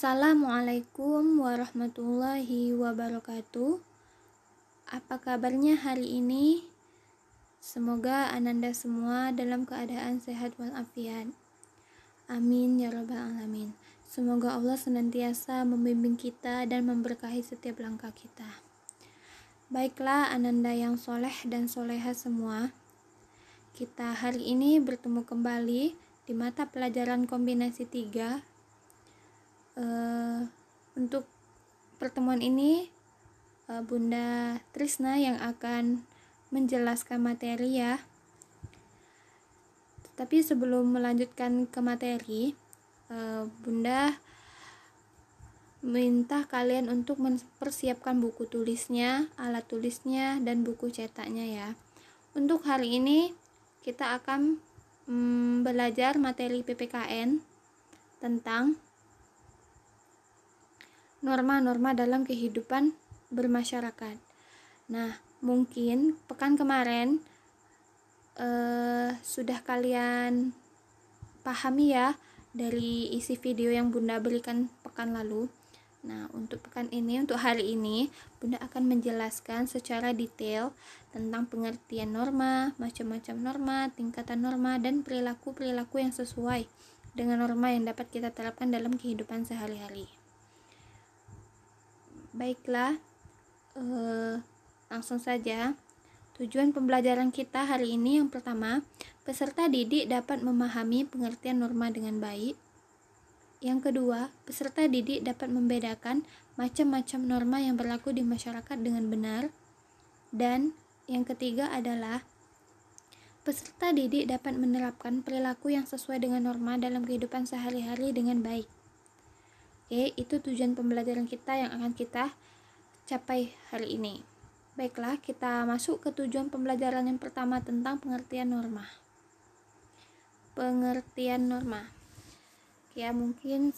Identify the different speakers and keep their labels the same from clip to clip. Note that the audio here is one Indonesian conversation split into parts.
Speaker 1: Assalamualaikum warahmatullahi wabarakatuh. Apa kabarnya hari ini? Semoga Ananda semua dalam keadaan sehat walafiat. Amin ya rabbal alamin. Semoga Allah senantiasa membimbing kita dan memberkahi setiap langkah kita. Baiklah Ananda yang soleh dan soleha semua, kita hari ini bertemu kembali di mata pelajaran kombinasi 3. Untuk pertemuan ini Bunda Trisna yang akan menjelaskan materi ya. Tapi sebelum melanjutkan ke materi, Bunda minta kalian untuk mempersiapkan buku tulisnya, alat tulisnya, dan buku cetaknya ya. Untuk hari ini kita akan belajar materi PPKN tentang norma-norma dalam kehidupan bermasyarakat. Nah, mungkin pekan kemarin sudah kalian pahami ya dari isi video yang Bunda berikan pekan lalu. Nah, untuk hari ini Bunda akan menjelaskan secara detail tentang pengertian norma, macam-macam norma, tingkatan norma, dan perilaku-perilaku yang sesuai dengan norma yang dapat kita terapkan dalam kehidupan sehari-hari. Baiklah, langsung saja. Tujuan pembelajaran kita hari ini yang pertama, peserta didik dapat memahami pengertian norma dengan baik. Yang kedua, peserta didik dapat membedakan macam-macam norma yang berlaku di masyarakat dengan benar. Dan yang ketiga adalah peserta didik dapat menerapkan perilaku yang sesuai dengan norma dalam kehidupan sehari-hari dengan baik. Oke, itu tujuan pembelajaran kita yang akan kita capai hari ini. Baiklah, kita masuk ke tujuan pembelajaran yang pertama tentang pengertian norma. Pengertian norma. Ya, mungkin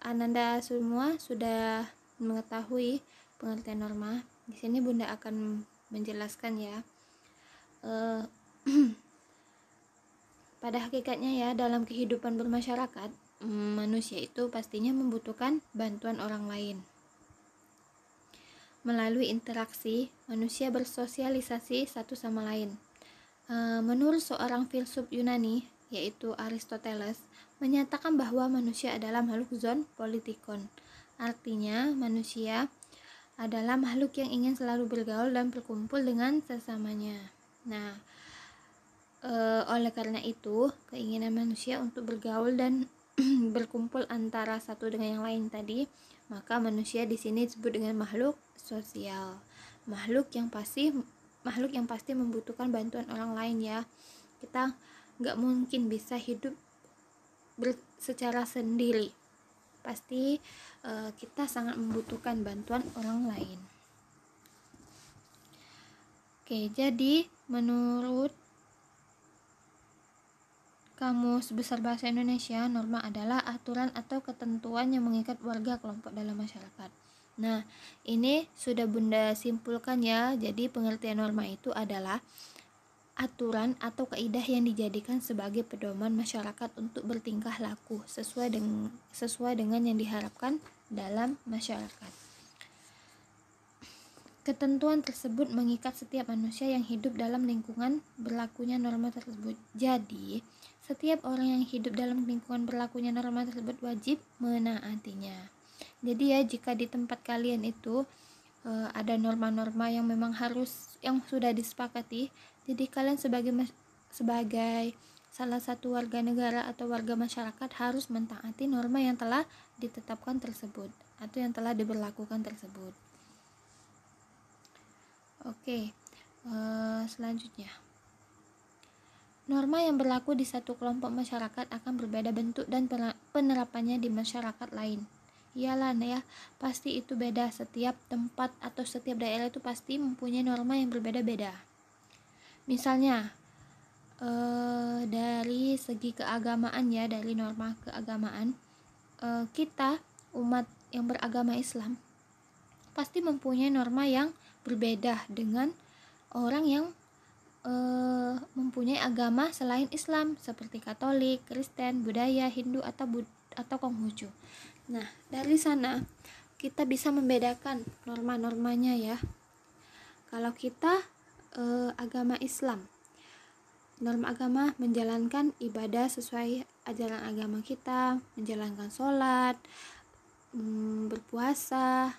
Speaker 1: Ananda semua sudah mengetahui pengertian norma. Di sini Bunda akan menjelaskan ya. Pada hakikatnya ya, dalam kehidupan bermasyarakat, manusia itu pastinya membutuhkan bantuan orang lain. Melalui interaksi, manusia bersosialisasi satu sama lain. Menurut seorang filsuf Yunani, yaitu Aristoteles, menyatakan bahwa manusia adalah makhluk zoon politikon. Artinya, manusia adalah makhluk yang ingin selalu bergaul dan berkumpul dengan sesamanya. Nah, oleh karena itu, keinginan manusia untuk bergaul dan berkumpul antara satu dengan yang lain tadi, maka manusia di sini disebut dengan makhluk sosial. Makhluk yang pasti membutuhkan bantuan orang lain ya. Kita nggak mungkin bisa hidup secara sendiri. Pasti kita sangat membutuhkan bantuan orang lain. Oke, jadi menurut Kamus Besar Bahasa Indonesia, norma adalah aturan atau ketentuan yang mengikat warga kelompok dalam masyarakat. Nah, ini sudah Bunda simpulkan ya. Jadi pengertian norma itu adalah aturan atau kaidah yang dijadikan sebagai pedoman masyarakat untuk bertingkah laku sesuai dengan yang diharapkan dalam masyarakat. Ketentuan tersebut mengikat setiap manusia yang hidup dalam lingkungan berlakunya norma tersebut. Jadi, setiap orang yang hidup dalam lingkungan berlakunya norma tersebut wajib menaatinya. Jadi ya, jika di tempat kalian itu ada norma-norma yang memang yang sudah disepakati, jadi kalian sebagai salah satu warga negara atau warga masyarakat harus mentaati norma yang telah ditetapkan tersebut atau yang telah diberlakukan tersebut. Oke, selanjutnya. Norma yang berlaku di satu kelompok masyarakat akan berbeda bentuk dan penerapannya di masyarakat lain. Iyalah ya, pasti itu beda. Setiap tempat atau setiap daerah itu pasti mempunyai norma yang berbeda-beda. Misalnya, dari segi keagamaan ya, dari norma keagamaan, kita umat yang beragama Islam pasti mempunyai norma yang berbeda dengan orang yang mempunyai agama selain Islam seperti Katolik, Kristen, Buddha, Hindu, atau atau Konghucu. Nah, dari sana kita bisa membedakan norma-normanya ya. Kalau kita agama Islam, norma agama menjalankan ibadah sesuai ajaran agama kita, menjalankan sholat, berpuasa,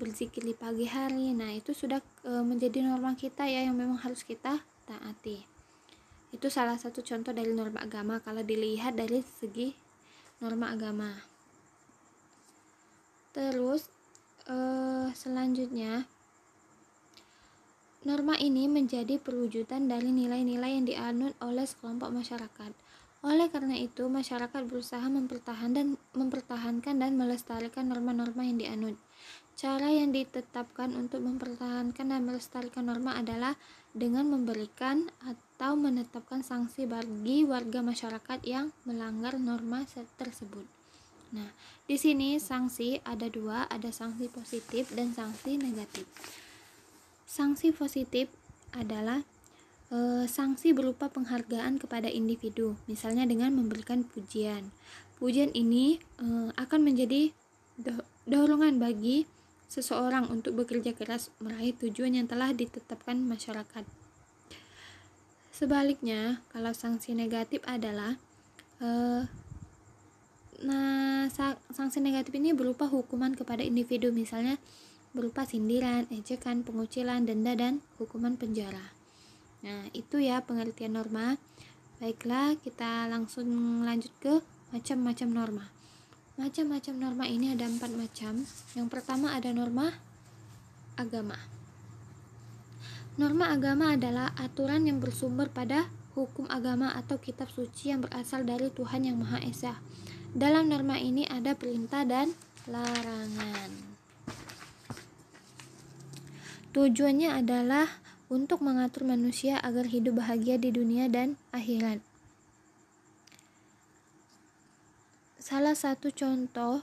Speaker 1: berzikir di pagi hari. Nah, itu sudah menjadi norma kita ya, yang memang harus kita taati. Itu salah satu contoh dari norma agama kalau dilihat dari segi norma agama. Terus selanjutnya, norma ini menjadi perwujudan dari nilai-nilai yang dianut oleh sekelompok masyarakat. Oleh karena itu, masyarakat berusaha mempertahankan dan melestarikan norma-norma yang dianut. Cara yang ditetapkan untuk mempertahankan dan melestarikan norma adalah dengan memberikan atau menetapkan sanksi bagi warga masyarakat yang melanggar norma tersebut. Nah, di sini sanksi ada dua, ada sanksi positif dan sanksi negatif. Sanksi positif adalah sanksi berupa penghargaan kepada individu, misalnya dengan memberikan pujian. Pujian ini akan menjadi dorongan bagi seseorang untuk bekerja keras meraih tujuan yang telah ditetapkan masyarakat. Sebaliknya, kalau sanksi negatif adalah sanksi negatif ini berupa hukuman kepada individu, misalnya berupa sindiran, ejekan, pengucilan, denda, dan hukuman penjara. Nah, itu ya pengertian norma. Baiklah, kita langsung lanjut ke macam-macam norma. Macam-macam norma ini ada 4 macam. Yang pertama ada norma agama. Norma agama adalah aturan yang bersumber pada hukum agama atau kitab suci yang berasal dari Tuhan Yang Maha Esa. Dalam norma ini ada perintah dan larangan. Tujuannya adalah untuk mengatur manusia agar hidup bahagia di dunia dan akhirat. Salah satu contoh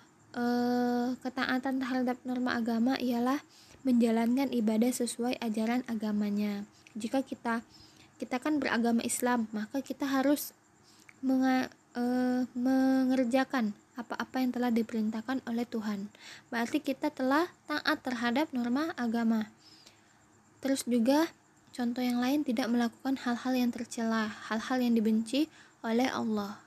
Speaker 1: ketaatan terhadap norma agama ialah menjalankan ibadah sesuai ajaran agamanya. Jika kita kan beragama Islam, maka kita harus mengerjakan apa-apa yang telah diperintahkan oleh Tuhan. Berarti kita telah taat terhadap norma agama. Terus juga contoh yang lain, tidak melakukan hal-hal yang tercela, hal-hal yang dibenci oleh Allah.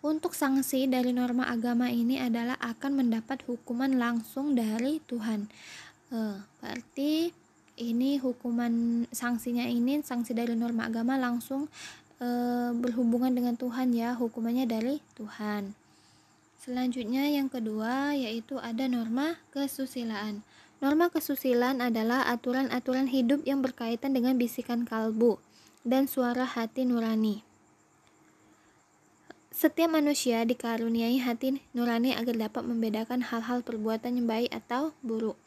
Speaker 1: Untuk sanksi dari norma agama ini adalah akan mendapat hukuman langsung dari Tuhan. Berarti ini hukuman sanksinya ini, sanksi dari norma agama langsung berhubungan dengan Tuhan ya, hukumannya dari Tuhan. Selanjutnya yang kedua yaitu ada norma kesusilaan. Norma kesusilaan adalah aturan-aturan hidup yang berkaitan dengan bisikan kalbu dan suara hati nurani. Setiap manusia dikaruniai hati nurani agar dapat membedakan hal-hal perbuatan yang baik atau buruk.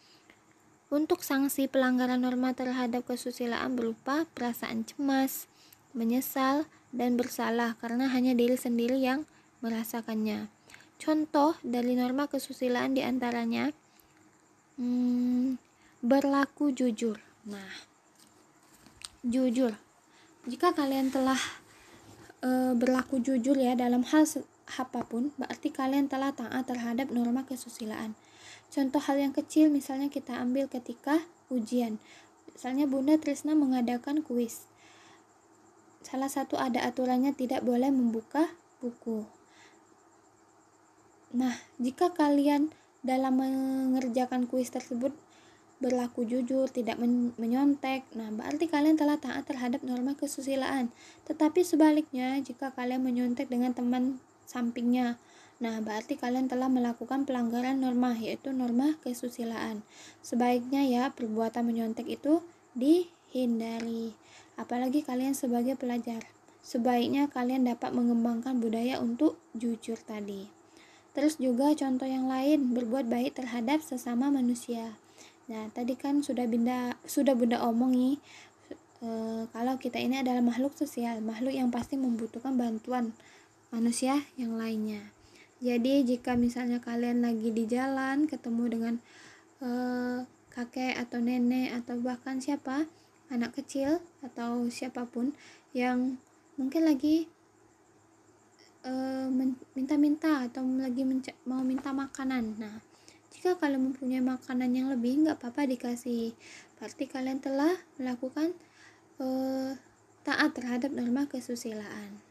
Speaker 1: Untuk sanksi pelanggaran norma terhadap kesusilaan berupa perasaan cemas, menyesal, dan bersalah karena hanya diri sendiri yang merasakannya. Contoh dari norma kesusilaan diantaranya berlaku jujur. Nah, jujur. Jika kalian telah berlaku jujur ya dalam hal apapun, berarti kalian telah taat terhadap norma kesusilaan. Contoh hal yang kecil misalnya kita ambil ketika ujian. Misalnya Bunda Trisna mengadakan kuis. Salah satu ada aturannya tidak boleh membuka buku. Nah, jika kalian dalam mengerjakan kuis tersebut berlaku jujur, tidak menyontek, nah berarti kalian telah taat terhadap norma kesusilaan. Tetapi sebaliknya, jika kalian menyontek dengan teman sampingnya, nah berarti kalian telah melakukan pelanggaran norma, yaitu norma kesusilaan. Sebaiknya ya perbuatan menyontek itu dihindari. Apalagi kalian sebagai pelajar, sebaiknya kalian dapat mengembangkan budaya untuk jujur tadi. Terus juga contoh yang lain, berbuat baik terhadap sesama manusia. Nah, tadi kan sudah Bunda omongi kalau kita ini adalah makhluk sosial, makhluk yang pasti membutuhkan bantuan manusia yang lainnya. Jadi jika misalnya kalian lagi di jalan ketemu dengan kakek atau nenek atau bahkan anak kecil atau siapapun yang mungkin lagi minta-minta atau lagi mau minta makanan. Nah, jika kalian mempunyai makanan yang lebih, nggak apa-apa dikasih. Berarti kalian telah melakukan taat terhadap norma kesusilaan.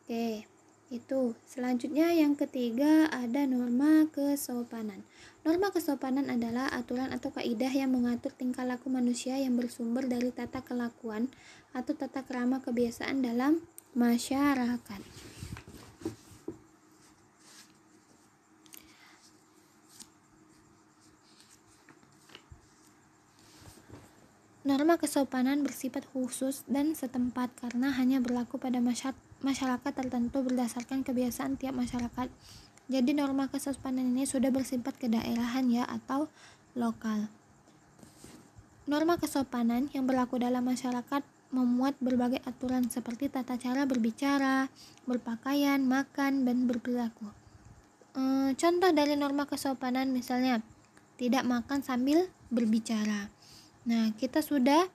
Speaker 1: Oke, itu. Selanjutnya yang ketiga ada norma kesopanan. Norma kesopanan adalah aturan atau kaidah yang mengatur tingkah laku manusia yang bersumber dari tata kelakuan atau tata krama kebiasaan dalam masyarakat. Norma kesopanan bersifat khusus dan setempat karena hanya berlaku pada masyarakat tertentu berdasarkan kebiasaan tiap masyarakat. Jadi norma kesopanan ini sudah bersifat kedaerahan ya atau lokal. Norma kesopanan yang berlaku dalam masyarakat memuat berbagai aturan seperti tata cara berbicara, berpakaian, makan, dan berperilaku. Contoh dari norma kesopanan misalnya tidak makan sambil berbicara. Nah, kita sudah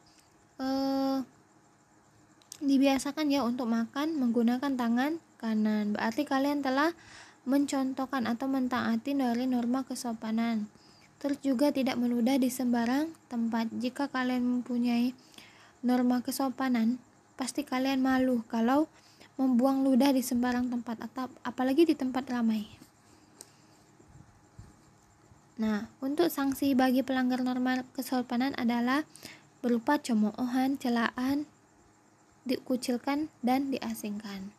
Speaker 1: dibiasakan ya untuk makan menggunakan tangan kanan. Berarti kalian telah mencontohkan atau mentaati dari norma kesopanan. Terus juga tidak meludah di sembarang tempat. Jika kalian mempunyai norma kesopanan, pasti kalian malu kalau membuang ludah di sembarang tempat atau apalagi di tempat ramai. Nah, untuk sanksi bagi pelanggar norma kesopanan adalah berupa cemoohan, celaan, dikucilkan, dan diasingkan.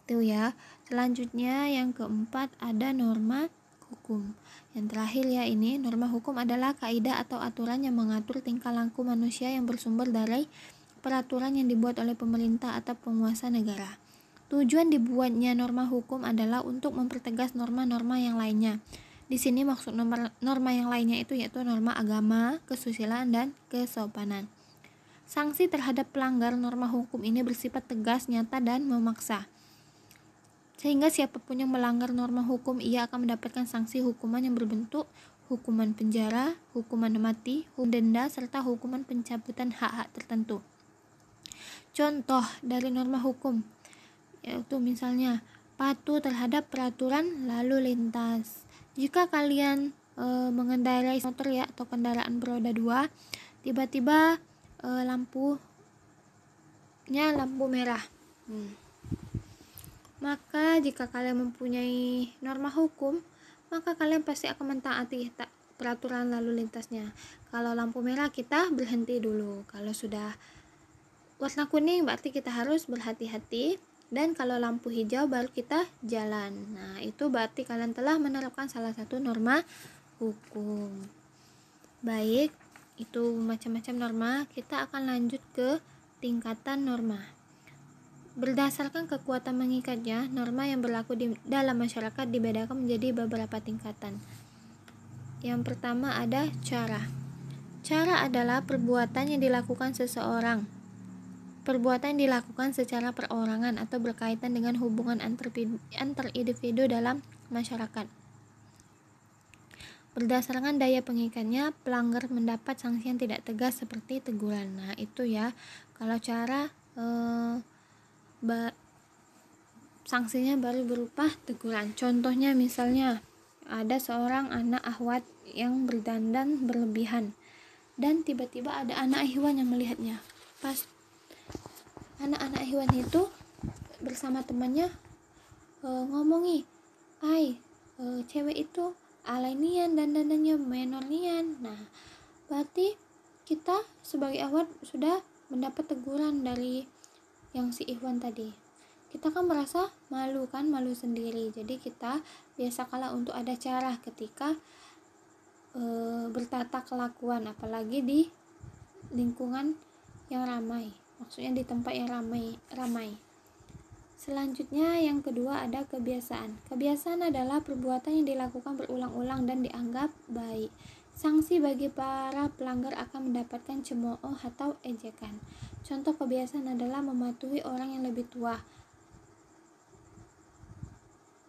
Speaker 1: Itu ya. Selanjutnya yang keempat ada norma hukum. Yang terakhir ya ini, norma hukum adalah kaidah atau aturan yang mengatur tingkah laku manusia yang bersumber dari peraturan yang dibuat oleh pemerintah atau penguasa negara. Tujuan dibuatnya norma hukum adalah untuk mempertegas norma-norma yang lainnya. Di sini maksud norma yang lainnya itu yaitu norma agama, kesusilaan, dan kesopanan. Sanksi terhadap pelanggar norma hukum ini bersifat tegas, nyata, dan memaksa. Sehingga siapapun yang melanggar norma hukum, ia akan mendapatkan sanksi hukuman yang berbentuk hukuman penjara, hukuman mati, hukuman denda, serta hukuman pencabutan hak-hak tertentu. Contoh dari norma hukum yaitu misalnya patuh terhadap peraturan lalu lintas. Jika kalian mengendarai motor ya atau kendaraan beroda 2, tiba-tiba lampu merah. Maka jika kalian mempunyai norma hukum, maka kalian pasti akan mentaati peraturan lalu lintasnya. Kalau lampu merah kita berhenti dulu. Kalau sudah warna kuning berarti kita harus berhati-hati. Dan kalau lampu hijau baru kita jalan. Nah, itu berarti kalian telah menerapkan salah satu norma hukum. Baik, itu macam-macam norma. Kita akan lanjut ke tingkatan norma. Berdasarkan kekuatan mengikatnya, norma yang berlaku dalam masyarakat dibedakan menjadi beberapa tingkatan. Yang pertama ada cara. Cara adalah perbuatan yang dilakukan seseorang. Perbuatan yang dilakukan secara perorangan atau berkaitan dengan hubungan antar individu dalam masyarakat. Berdasarkan daya pengikatnya, pelanggar mendapat sanksi yang tidak tegas seperti teguran. Nah, itu ya. Kalau cara sanksinya baru berupa teguran. Contohnya misalnya ada seorang anak ahwat yang berdandan berlebihan dan tiba-tiba ada anak ihwan yang melihatnya. Pas anak-anak ihwan itu bersama temannya ngomongi, cewek itu alay nian dan dandannya menor nian. Nah, berarti kita sebagai ahwat sudah mendapat teguran dari yang si ihwan tadi. Kita kan merasa malu sendiri. Jadi kita biasa kala untuk ada cara ketika bertata kelakuan, apalagi di lingkungan yang ramai. Maksudnya di tempat yang ramai. Selanjutnya yang kedua ada kebiasaan. Kebiasaan adalah perbuatan yang dilakukan berulang-ulang dan dianggap baik. Sanksi bagi para pelanggar akan mendapatkan cemooh atau ejekan. Contoh kebiasaan adalah mematuhi orang yang lebih tua.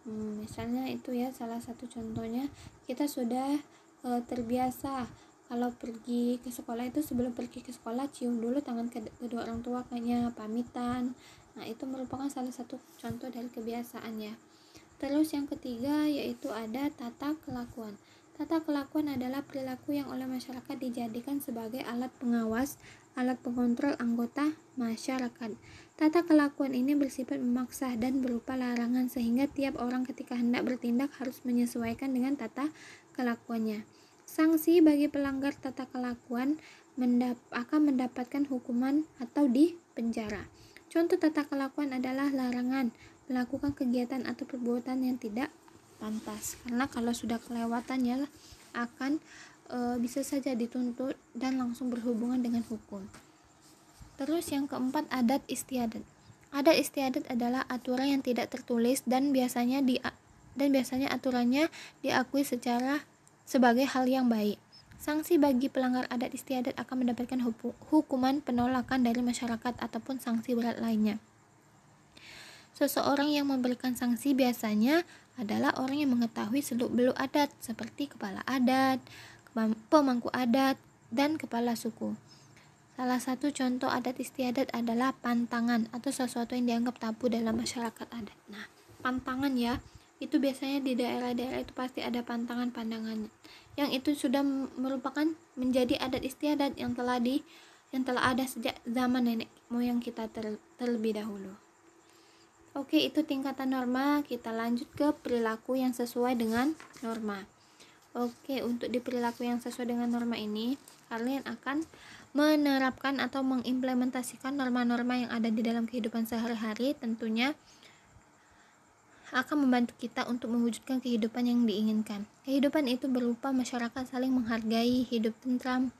Speaker 1: Misalnya itu ya salah satu contohnya. Kita sudah terbiasa kalau pergi ke sekolah itu sebelum pergi ke sekolah cium dulu tangan kedua orang tua, kayaknya pamitan. Nah, itu merupakan salah satu contoh dari kebiasaan ya. Terus yang ketiga yaitu ada tata kelakuan. Tata kelakuan adalah perilaku yang oleh masyarakat dijadikan sebagai alat pengawas, alat pengontrol anggota masyarakat. Tata kelakuan ini bersifat memaksa dan berupa larangan sehingga tiap orang ketika hendak bertindak harus menyesuaikan dengan tata kelakuannya. Sanksi bagi pelanggar tata kelakuan akan mendapatkan hukuman atau dipenjara. Contoh tata kelakuan adalah larangan melakukan kegiatan atau perbuatan yang tidak pantas, karena kalau sudah kelewatannya akan bisa saja dituntut dan langsung berhubungan dengan hukum. Terus yang keempat, adat istiadat. Adat istiadat adalah aturan yang tidak tertulis dan biasanya aturannya diakui sebagai hal yang baik. Sanksi bagi pelanggar adat istiadat akan mendapatkan hukuman penolakan dari masyarakat ataupun sanksi berat lainnya. Seseorang yang memberikan sanksi biasanya adalah orang yang mengetahui seluk-beluk adat seperti kepala adat, pemangku adat, dan kepala suku. Salah satu contoh adat istiadat adalah pantangan atau sesuatu yang dianggap tabu dalam masyarakat adat. Nah, pantangan ya, itu biasanya di daerah-daerah itu pasti ada pantangan-pandangan yang itu sudah merupakan menjadi adat istiadat yang telah ada sejak zaman nenek moyang kita terlebih dahulu. Oke, itu tingkatan norma. Kita lanjut ke perilaku yang sesuai dengan norma. Oke, untuk di perilaku yang sesuai dengan norma ini, kalian akan menerapkan atau mengimplementasikan norma-norma yang ada di dalam kehidupan sehari-hari. Tentunya akan membantu kita untuk mewujudkan kehidupan yang diinginkan. Kehidupan itu berupa masyarakat saling menghargai, hidup tentram,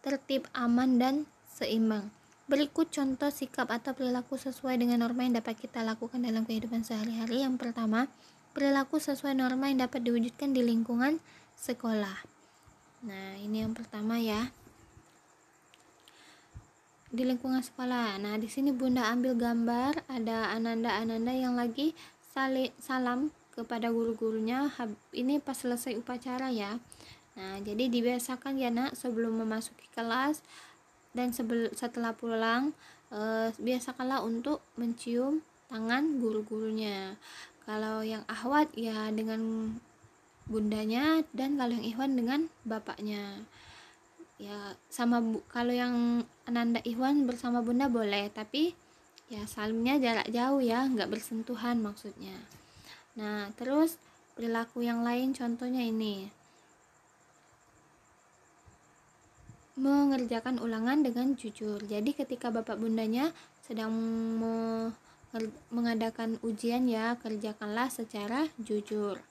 Speaker 1: tertib, aman, dan seimbang. Berikut contoh sikap atau perilaku sesuai dengan norma yang dapat kita lakukan dalam kehidupan sehari-hari. Yang pertama, perilaku sesuai norma yang dapat diwujudkan di lingkungan sekolah. Nah, ini yang pertama ya. Di lingkungan sekolah. Nah, di sini Bunda ambil gambar ada ananda-ananda yang lagi salam kepada guru-gurunya. Ini pas selesai upacara ya. Nah, jadi dibiasakan ya nak, sebelum memasuki kelas dan setelah pulang, biasakanlah untuk mencium tangan guru-gurunya. Kalau yang ahwat ya dengan bundanya, dan kalau yang ikhwan dengan bapaknya. Ya sama kalau yang ananda ikhwan bersama bunda boleh, tapi ya salimnya jarak jauh ya, nggak bersentuhan maksudnya. Nah, terus perilaku yang lain contohnya ini, mengerjakan ulangan dengan jujur. Jadi ketika bapak bundanya sedang mengadakan ujian ya, kerjakanlah secara jujur.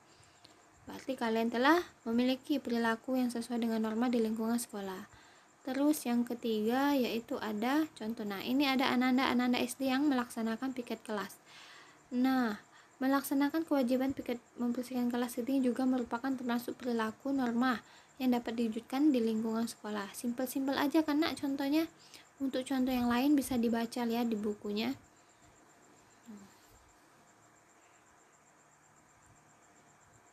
Speaker 1: Berarti kalian telah memiliki perilaku yang sesuai dengan norma di lingkungan sekolah. Terus yang ketiga yaitu ada contoh. Nah, ini ada ananda SD yang melaksanakan piket kelas. Nah, melaksanakan kewajiban piket membersihkan kelas ini juga merupakan termasuk perilaku norma yang dapat diwujudkan di lingkungan sekolah. Simpel-simpel aja kan nak contohnya. Untuk contoh yang lain bisa dibaca ya di bukunya.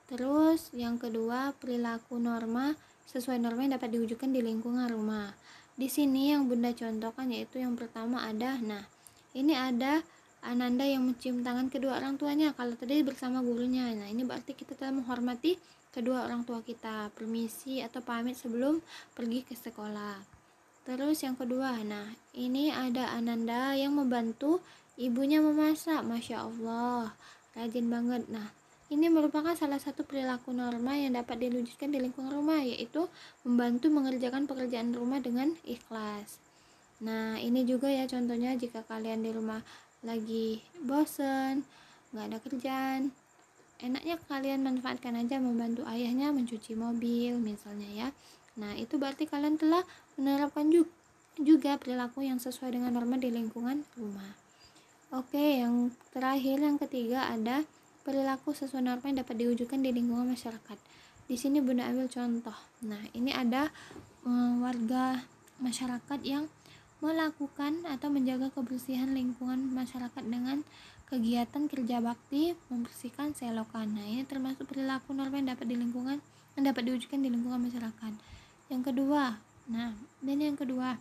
Speaker 1: Terus yang kedua, perilaku norma sesuai norma yang dapat diwujudkan di lingkungan rumah. Di sini yang Bunda contohkan yaitu yang pertama ada, nah ini ada ananda yang mencium tangan kedua orang tuanya. Kalau tadi bersama gurunya, nah ini berarti kita telah menghormati kedua orang tua kita, permisi atau pamit sebelum pergi ke sekolah. Terus yang kedua, nah ini ada ananda yang membantu ibunya memasak. Masya Allah, rajin banget. Nah, ini merupakan salah satu perilaku norma yang dapat diwujudkan di lingkungan rumah, yaitu membantu mengerjakan pekerjaan rumah dengan ikhlas. Nah, ini juga ya contohnya jika kalian di rumah lagi bosen, nggak ada kerjaan, enaknya kalian manfaatkan aja membantu ayahnya mencuci mobil misalnya ya. Nah, itu berarti kalian telah menerapkan juga perilaku yang sesuai dengan norma di lingkungan rumah. Oke, yang terakhir yang ketiga ada perilaku sesuai norma yang dapat diwujudkan di lingkungan masyarakat. Di sini Bunda ambil contoh. Nah, ini ada warga masyarakat yang melakukan atau menjaga kebersihan lingkungan masyarakat dengan kegiatan kerja bakti membersihkan selokan. Nah, ini termasuk perilaku norma yang dapat diwujudkan di lingkungan masyarakat. Yang kedua, nah, dan yang kedua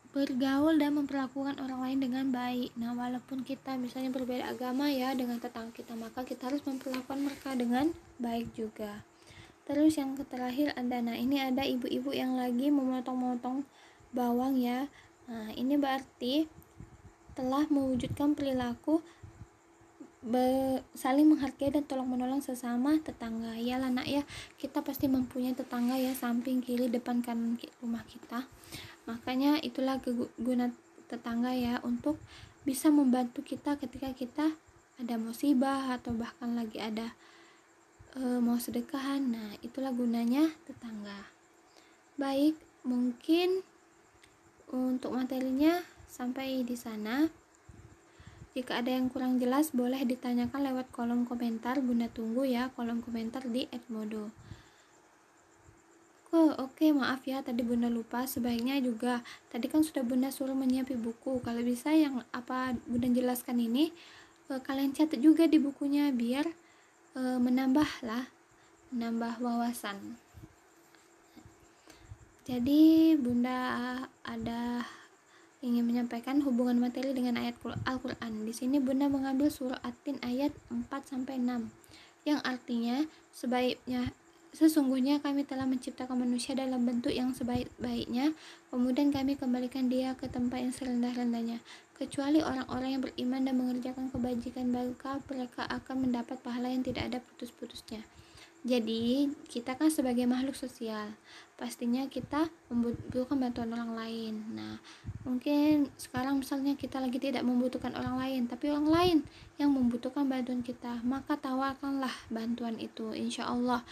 Speaker 1: bergaul dan memperlakukan orang lain dengan baik. Nah, walaupun kita misalnya berbeda agama ya dengan tetangga kita, maka kita harus memperlakukan mereka dengan baik juga. Terus yang terakhir ada, nah ini ada ibu-ibu yang lagi memotong-motong bawang ya. Nah, ini berarti telah mewujudkan perilaku saling menghargai dan tolong menolong sesama tetangga. Iyalah nak ya, kita pasti mempunyai tetangga ya, samping kiri depan kanan rumah kita. Makanya itulah guna tetangga ya, untuk bisa membantu kita ketika kita ada musibah atau bahkan lagi ada mau sedekahan. Nah, itulah gunanya tetangga. Baik, mungkin untuk materinya sampai di sana. Jika ada yang kurang jelas boleh ditanyakan lewat kolom komentar. Bunda tunggu ya kolom komentar di @modo. Oke, maaf ya tadi Bunda lupa. Sebaiknya juga tadi kan sudah Bunda suruh menyiapkan buku. Kalau bisa yang apa Bunda jelaskan ini kalian catat juga di bukunya biar menambah wawasan. Jadi Bunda ada ingin menyampaikan hubungan materi dengan ayat Al-Quran. Di sini Bunda mengambil surah At-Tin ayat 4-6 yang artinya sesungguhnya kami telah menciptakan manusia dalam bentuk yang sebaik-baiknya, kemudian kami kembalikan dia ke tempat yang serendah-rendahnya. Kecuali orang-orang yang beriman dan mengerjakan kebajikan, maka mereka akan mendapat pahala yang tidak ada putus-putusnya. Jadi kita kan sebagai makhluk sosial, pastinya kita membutuhkan bantuan orang lain. Nah, mungkin sekarang misalnya kita lagi tidak membutuhkan orang lain, tapi orang lain yang membutuhkan bantuan kita, maka tawarkanlah bantuan itu. Insya Allah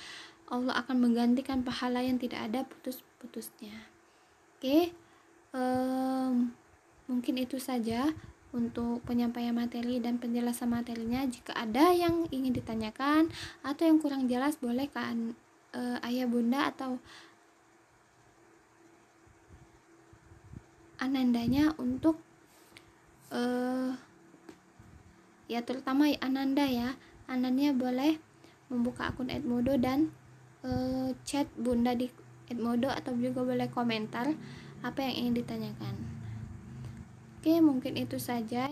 Speaker 1: akan menggantikan pahala yang tidak ada putus-putusnya. Oke, mungkin itu saja untuk penyampaian materi dan penjelasan materinya. Jika ada yang ingin ditanyakan atau yang kurang jelas, boleh kan ayah bunda atau anandanya untuk ya terutama ananda ya, anandanya boleh membuka akun @modo dan chat bunda di @modo, atau juga boleh komentar apa yang ingin ditanyakan. Oke, mungkin itu saja.